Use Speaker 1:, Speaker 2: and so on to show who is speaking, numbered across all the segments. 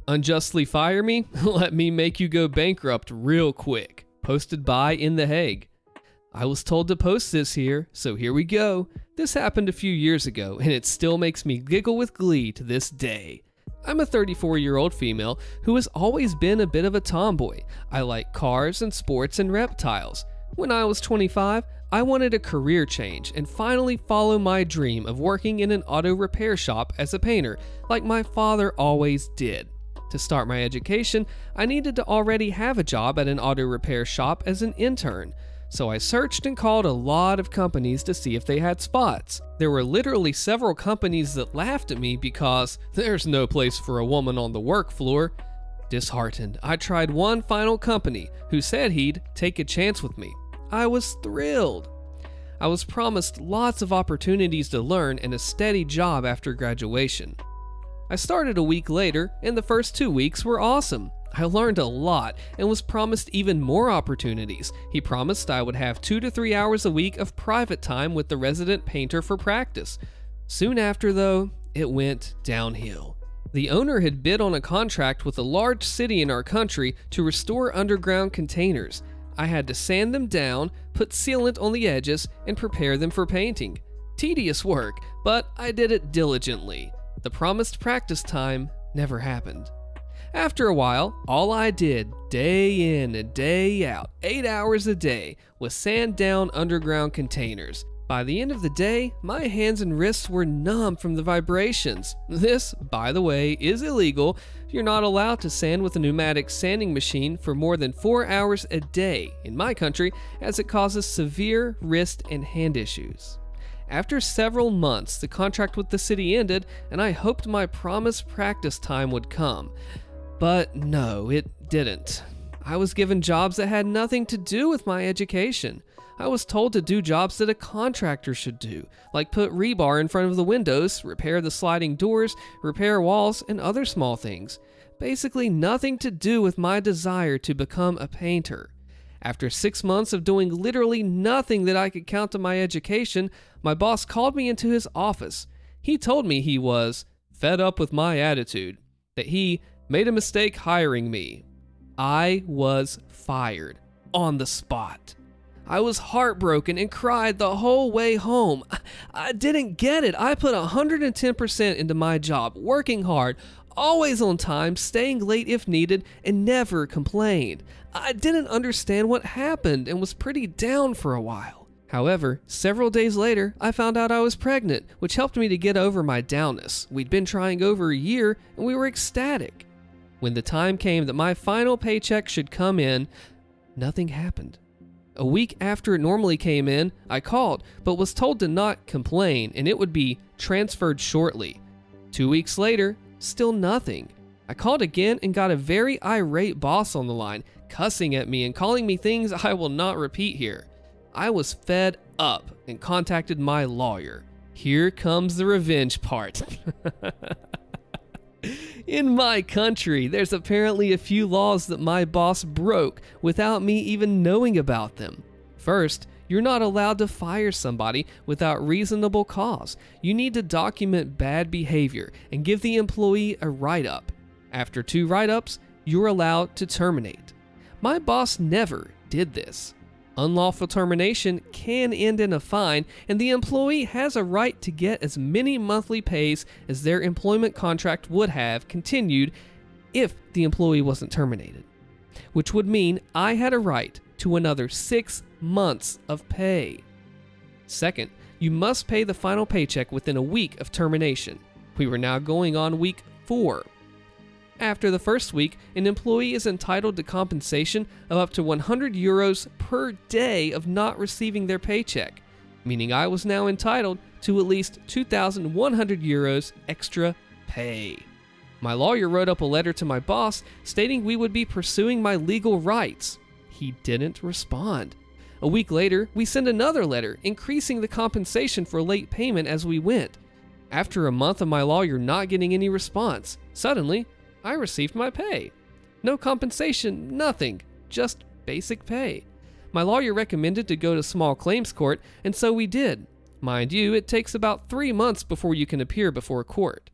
Speaker 1: Unjustly fire me? Let me make you go bankrupt real quick. Posted by In The Hague. I was told to post this here, so here we go. This happened a few years ago, and it still makes me giggle with glee to this day. I'm a 34-year-old female who has always been a bit of a tomboy. I like cars and sports and reptiles. When I was 25, I wanted a career change and finally follow my dream of working in an auto repair shop as a painter, like my father always did. To start my education, I needed to already have a job at an auto repair shop as an intern. So I searched and called a lot of companies to see if they had spots. There were literally several companies that laughed at me because there's no place for a woman on the work floor. Disheartened, I tried one final company who said he'd take a chance with me. I was thrilled. I was promised lots of opportunities to learn and a steady job after graduation. I started a week later, and the first 2 weeks were awesome. I learned a lot and was promised even more opportunities. He promised I would have 2 to 3 hours a week of private time with the resident painter for practice. Soon after, though, it went downhill. The owner had bid on a contract with a large city in our country to restore underground containers. I had to sand them down, put sealant on the edges, and prepare them for painting. Tedious work, but I did it diligently. The promised practice time never happened. After a while, all I did, day in and day out, 8 hours a day, was sand down underground containers. By the end of the day, my hands and wrists were numb from the vibrations. This, by the way, is illegal. You're not allowed to sand with a pneumatic sanding machine for more than 4 hours a day in my country, as it causes severe wrist and hand issues. After several months, the contract with the city ended, and I hoped my promised practice time would come. But no, it didn't. I was given jobs that had nothing to do with my education. I was told to do jobs that a contractor should do, like put rebar in front of the windows, repair the sliding doors, repair walls, and other small things. Basically nothing to do with my desire to become a painter. After 6 months of doing literally nothing that I could count to my education, my boss called me into his office. He told me he was fed up with my attitude, that he made a mistake hiring me. I was fired on the spot. I was heartbroken and cried the whole way home. I didn't get it. I put 110% into my job, working hard, always on time, staying late if needed, and never complained. I didn't understand what happened and was pretty down for a while. However, several days later, I found out I was pregnant, which helped me to get over my downness. We'd been trying over a year, and we were ecstatic. When the time came that my final paycheck should come in, nothing happened. A week after it normally came in, I called, but was told to not complain and it would be transferred shortly. 2 weeks later, still nothing. I called again and got a very irate boss on the line, cussing at me and calling me things I will not repeat here. I was fed up and contacted my lawyer. Here comes the revenge part. In my country, there's apparently a few laws that my boss broke without me even knowing about them. First, you're not allowed to fire somebody without reasonable cause. You need to document bad behavior and give the employee a write-up. After 2 write-ups, you're allowed to terminate. My boss never did this. Unlawful termination can end in a fine, and the employee has a right to get as many monthly pays as their employment contract would have continued if the employee wasn't terminated, which would mean I had a right to another 6 months of pay. Second, you must pay the final paycheck within a week of termination. We were now going on week 4. After the first week, an employee is entitled to compensation of up to 100 euros per day of not receiving their paycheck, meaning I was now entitled to at least 2,100 euros extra pay. My lawyer wrote up a letter to my boss stating we would be pursuing my legal rights. He didn't respond. A week later, we sent another letter increasing the compensation for late payment as we went. After a month of my lawyer not getting any response, suddenly, I received my pay. No compensation, nothing, just basic pay. My lawyer recommended to go to small claims court, and so we did. Mind you, it takes about 3 months before you can appear before court.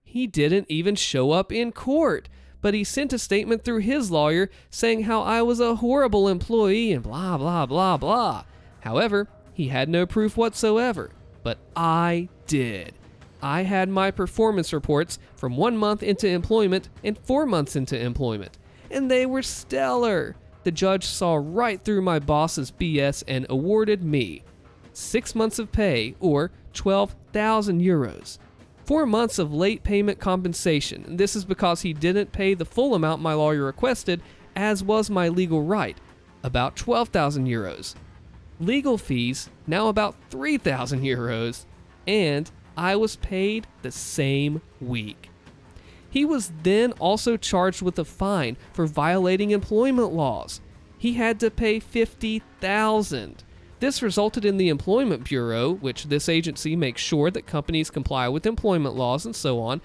Speaker 1: He didn't even show up in court. but he sent a statement through his lawyer saying how I was a horrible employee and blah blah blah blah. However, he had no proof whatsoever, but I did. I had my performance reports from 1 month into employment and 4 months into employment, and they were stellar. The judge saw right through my boss's BS and awarded me 6 months of pay, or 12,000 euros. 4 months of late payment compensation, and this is because he didn't pay the full amount my lawyer requested, as was my legal right, about 12,000 euros. Legal fees, now about 3,000 euros, and I was paid the same week. He was then also charged with a fine for violating employment laws. He had to pay 50,000. This resulted in the Employment Bureau, which this agency makes sure that companies comply with employment laws and so on,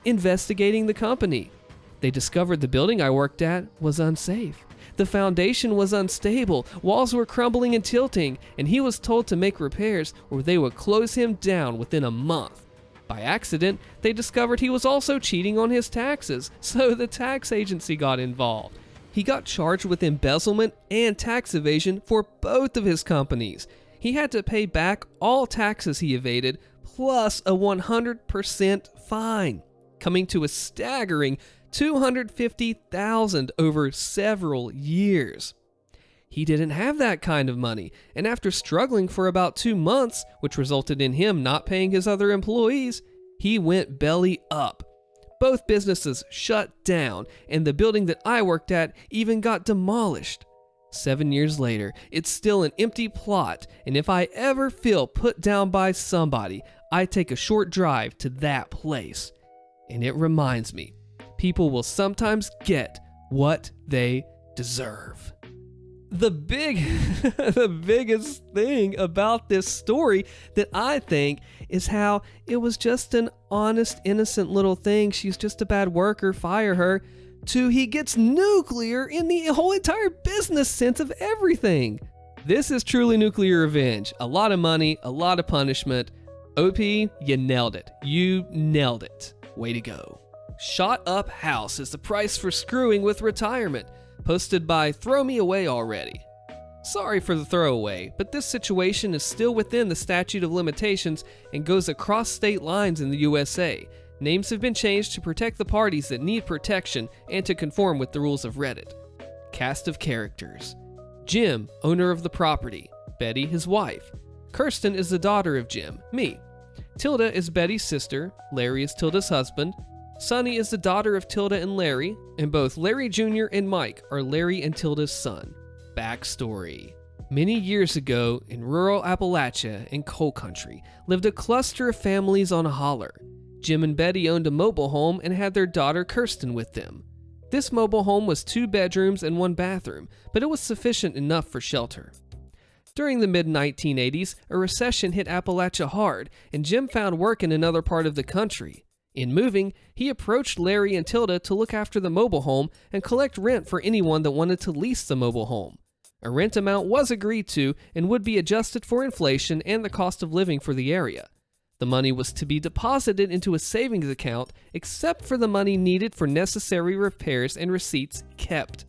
Speaker 1: investigating the company. They discovered the building I worked at was unsafe. The foundation was unstable, walls were crumbling and tilting, and he was told to make repairs or they would close him down within a month. By accident, they discovered he was also cheating on his taxes, so the tax agency got involved. He got charged with embezzlement and tax evasion for both of his companies. He had to pay back all taxes he evaded, plus a 100% fine, coming to a staggering $250,000 over several years. He didn't have that kind of money, and after struggling for about 2 months, which resulted in him not paying his other employees, he went belly up. Both businesses shut down, and the building that I worked at even got demolished. 7 years later, it's still an empty plot, and if I ever feel put down by somebody, I take a short drive to that place. And it reminds me, people will sometimes get what they deserve. The biggest thing about this story that I think is how it was just an honest, innocent little thing. She's just a bad worker, fire her, to he gets nuclear in the whole entire business sense of everything. This is truly nuclear revenge. A lot of money, a lot of punishment. OP, you nailed it. You nailed it. Way to go. Shot up house is the price for screwing with retirement. Posted by Throw Me Away Already. Sorry for the throwaway, but this situation is still within the statute of limitations and goes across state lines in the USA. Names have been changed to protect the parties that need protection and to conform with the rules of Reddit. Cast of characters. Jim, owner of the property. Betty, his wife. Kirsten is the daughter of Jim, me. Tilda is Betty's sister. Larry is Tilda's husband. Sunny is the daughter of Tilda and Larry, and both Larry Jr. and Mike are Larry and Tilda's son. Backstory. Many years ago, in rural Appalachia in coal country, lived a cluster of families on a holler. Jim and Betty owned a mobile home and had their daughter Kirsten with them. This mobile home was 2 bedrooms and 1 bathroom, but it was sufficient enough for shelter. During the mid-1980s, a recession hit Appalachia hard, and Jim found work in another part of the country. In moving, he approached Larry and Tilda to look after the mobile home and collect rent for anyone that wanted to lease the mobile home. A rent amount was agreed to and would be adjusted for inflation and the cost of living for the area. The money was to be deposited into a savings account, except for the money needed for necessary repairs and receipts kept.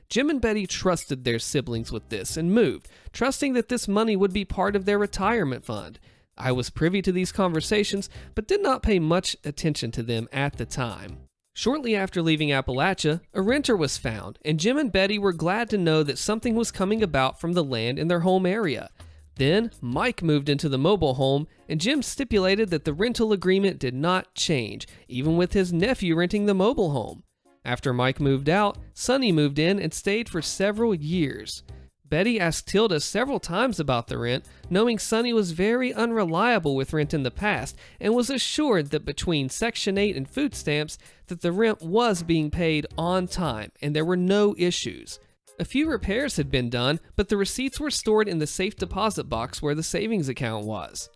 Speaker 1: Jim and Betty trusted their siblings with this and moved, trusting that this money would be part of their retirement fund. I was privy to these conversations, but did not pay much attention to them at the time. Shortly after leaving Appalachia, a renter was found, and Jim and Betty were glad to know that something was coming about from the land in their home area. Then, Mike moved into the mobile home, and Jim stipulated that the rental agreement did not change, even with his nephew renting the mobile home. After Mike moved out, Sonny moved in and stayed for several years. Betty asked Tilda several times about the rent, knowing Sonny was very unreliable with rent in the past, and was assured that between Section 8 and food stamps, that the rent was being paid on time, and there were no issues. A few repairs had been done, but the receipts were stored in the safe deposit box where the savings account was.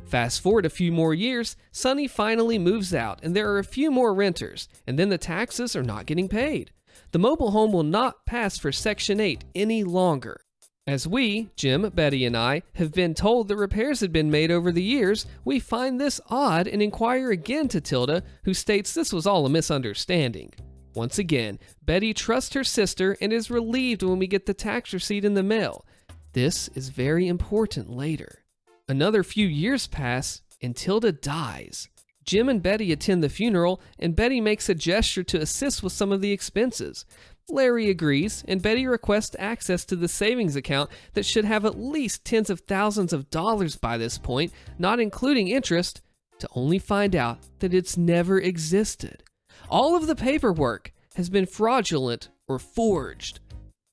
Speaker 1: Fast forward a few more years, Sonny finally moves out, and there are a few more renters, and then the taxes are not getting paid. The mobile home will not pass for Section 8 any longer. As we, Jim, Betty, and I, have been told that repairs had been made over the years, we find this odd and inquire again to Tilda, who states this was all a misunderstanding. Once again, Betty trusts her sister and is relieved when we get the tax receipt in the mail. This is very important later. Another few years pass and Tilda dies. Jim and Betty attend the funeral, and Betty makes a gesture to assist with some of the expenses. Larry agrees, and Betty requests access to the savings account that should have at least tens of thousands of dollars by this point, not including interest, to only find out that it's never existed. All of the paperwork has been fraudulent or forged.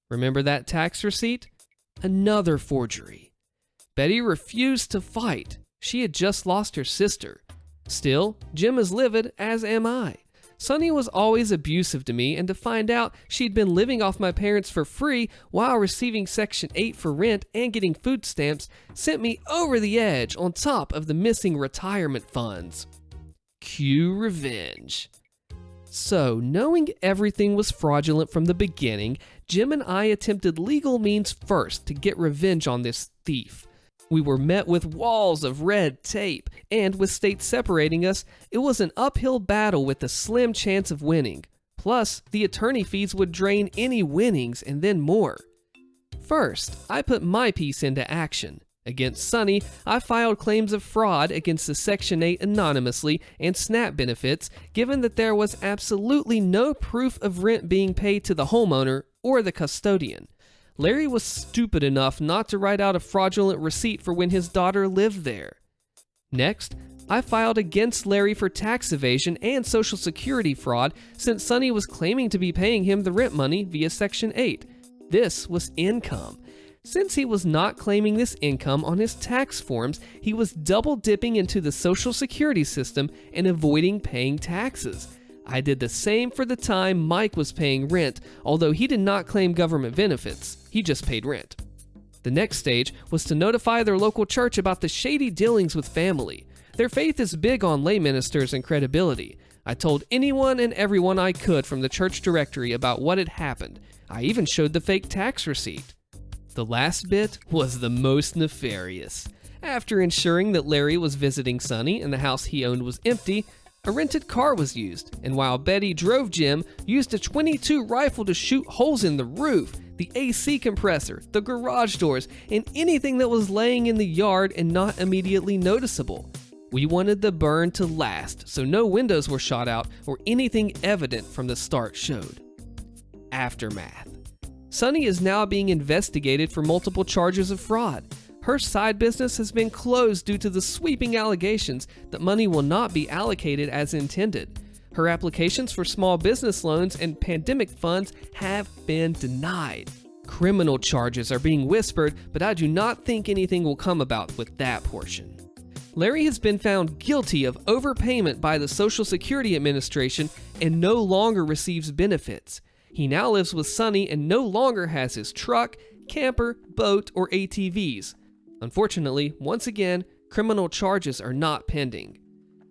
Speaker 1: Remember that tax receipt? Another forgery. Betty refused to fight. She had just lost her sister. Still, Jim is livid, as am I. Sonny was always abusive to me, and to find out she'd been living off my parents for free while receiving Section 8 for rent and getting food stamps sent me over the edge on top of the missing retirement funds. Cue revenge. So, knowing everything was fraudulent from the beginning, Jim and I attempted legal means first to get revenge on this thief. We were met with walls of red tape, and with states separating us, it was an uphill battle with a slim chance of winning. Plus, the attorney fees would drain any winnings and then more. First, I put my piece into action. Against Sonny, I filed claims of fraud against the Section 8 anonymously and SNAP benefits, given that there was absolutely no proof of rent being paid to the homeowner or the custodian. Larry was stupid enough not to write out a fraudulent receipt for when his daughter lived there. Next, I filed against Larry for tax evasion and Social Security fraud since Sonny was claiming to be paying him the rent money via Section 8. This was income. Since he was not claiming this income on his tax forms, he was double dipping into the Social Security system and avoiding paying taxes. I did the same for the time Mike was paying rent, although he did not claim government benefits. He just paid rent. The next stage was to notify their local church about the shady dealings with family. Their faith is big on lay ministers and credibility. I told anyone and everyone I could from the church directory about what had happened. I even showed the fake tax receipt. The last bit was the most nefarious. After ensuring that Larry was visiting Sonny and the house he owned was empty, a rented car was used, and while Betty drove Jim, used a .22 rifle to shoot holes in the roof, the AC compressor, the garage doors, and anything that was laying in the yard and not immediately noticeable. We wanted the burn to last, so no windows were shot out or anything evident from the start showed. Aftermath. Sonny is now being investigated for multiple charges of fraud. Her side business has been closed due to the sweeping allegations that money will not be allocated as intended. Her applications for small business loans and pandemic funds have been denied. Criminal charges are being whispered, but I do not think anything will come about with that portion. Larry has been found guilty of overpayment by the Social Security Administration and no longer receives benefits. He now lives with Sonny and no longer has his truck, camper, boat, or ATVs. Unfortunately, once again, criminal charges are not pending.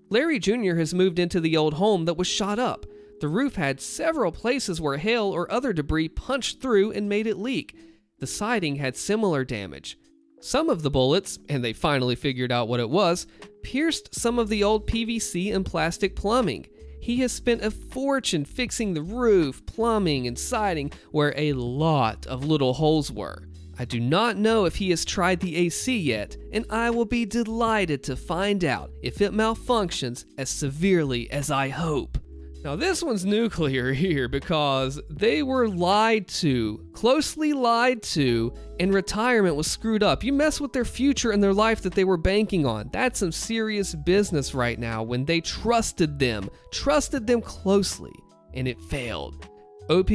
Speaker 1: Larry Jr. has moved into the old home that was shot up. The roof had several places where hail or other debris punched through and made it leak. The siding had similar damage. Some of the bullets, and they finally figured out what it was, pierced some of the old PVC and plastic plumbing. He has spent a fortune fixing the roof, plumbing, and siding where a lot of little holes were. I do not know if he has tried the AC yet, and I will be delighted to find out if it malfunctions as severely as I hope. Now this one's nuclear here because they were lied to, closely lied to, and retirement was screwed up. You mess with their future and their life that they were banking on. That's some serious business right now when they trusted them closely, and it failed. OP,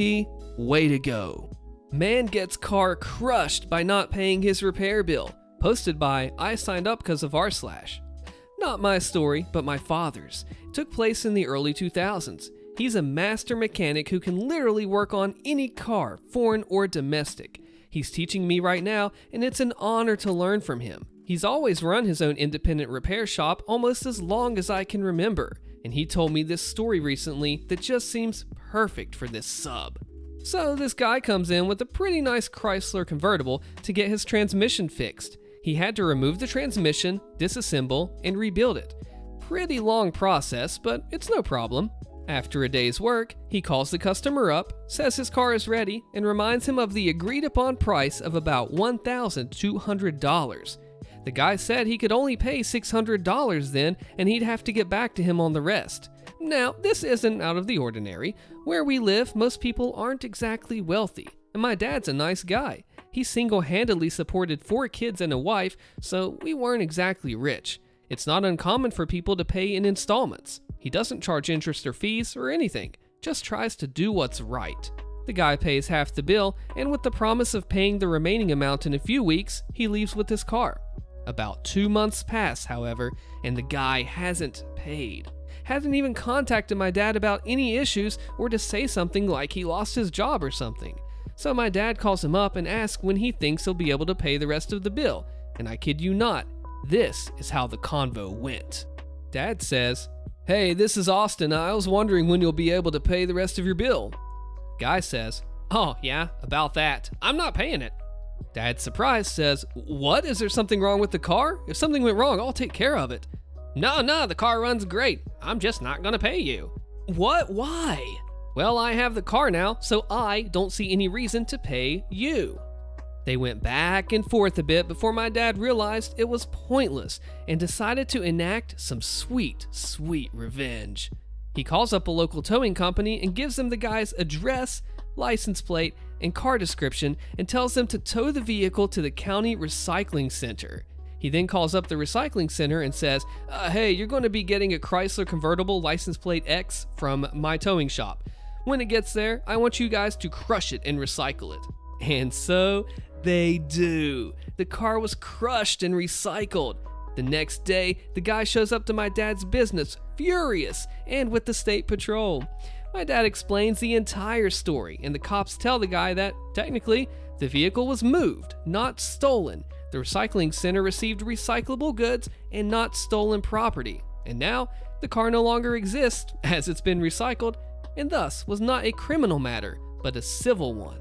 Speaker 1: way to go. Man gets car crushed by not paying his repair bill. Posted by I signed up because of r/. Not my story, but my father's. It took place in the early 2000s. He's a master mechanic who can literally work on any car, foreign or domestic. He's teaching me right now, and it's an honor to learn from him. He's always run his own independent repair shop almost as long as I can remember, and he told me this story recently that just seems perfect for this sub. So this guy comes in with a pretty nice Chrysler convertible to get his transmission fixed. He had to remove the transmission, disassemble, and rebuild it. Pretty long process, but it's no problem. After a day's work, he calls the customer up, says his car is ready, and reminds him of the agreed upon price of about $1,200. The guy said he could only pay $600 then, and he'd have to get back to him on the rest. Now, this isn't out of the ordinary. Where we live, most people aren't exactly wealthy, and my dad's a nice guy. He single-handedly supported 4 kids and a wife, so we weren't exactly rich. It's not uncommon for people to pay in installments. He doesn't charge interest or fees or anything, just tries to do what's right. The guy pays half the bill, and with the promise of paying the remaining amount in a few weeks, he leaves with his car. About 2 months pass, however, and the guy hasn't paid. Hasn't even contacted my dad about any issues or to say something like he lost his job or something. So my dad calls him up and asks when he thinks he'll be able to pay the rest of the bill, and I kid you not, this is how the convo went. Dad says, "Hey, this is Austin. I was wondering when you'll be able to pay the rest of your bill." Guy says, "Oh, yeah, about that. I'm not paying it." Dad, surprised, says, "What? Is there something wrong with the car? If something went wrong, I'll take care of it." No, the car runs great. I'm just not gonna pay you." "What? Why?" "Well, I have the car now, so I don't see any reason to pay you." They went back and forth a bit before my dad realized it was pointless and decided to enact some sweet, sweet revenge. He calls up a local towing company and gives them the guy's address, license plate, and car description and tells them to tow the vehicle to the county recycling center. He then calls up the recycling center and says, "Hey, you're going to be getting a Chrysler convertible license plate X from my towing shop. When it gets there, I want you guys to crush it and recycle it." And so they do. The car was crushed and recycled. The next day, the guy shows up to my dad's business, furious, and with the state patrol. My dad explains the entire story, and the cops tell the guy that, technically, the vehicle was moved, not stolen. The recycling center received recyclable goods and not stolen property. And now, the car no longer exists, as it's been recycled, and thus was not a criminal matter, but a civil one.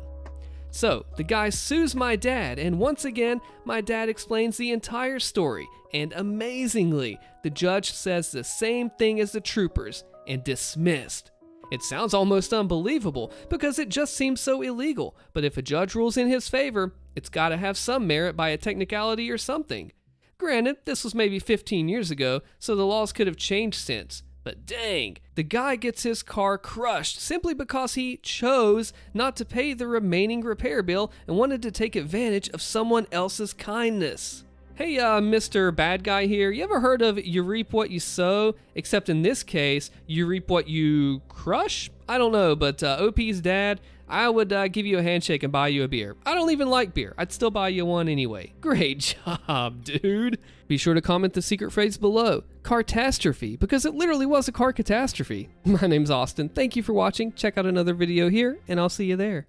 Speaker 1: So, the guy sues my dad, and once again, my dad explains the entire story, and amazingly, the judge says the same thing as the troopers, and dismissed. It sounds almost unbelievable, because it just seems so illegal, but if a judge rules in his favor, it's gotta have some merit by a technicality or something. Granted, this was maybe 15 years ago, so the laws could have changed since. But dang, the guy gets his car crushed simply because he chose not to pay the remaining repair bill and wanted to take advantage of someone else's kindness. Hey, Mr. Bad Guy here, you ever heard of you reap what you sow? Except in this case, you reap what you crush? I don't know, but OP's dad, I would give you a handshake and buy you a beer. I don't even like beer. I'd still buy you one anyway. Great job, dude. Be sure to comment the secret phrase below, cartastrophe, because it literally was a car catastrophe. My name's Austin. Thank you for watching. Check out another video here, and I'll see you there.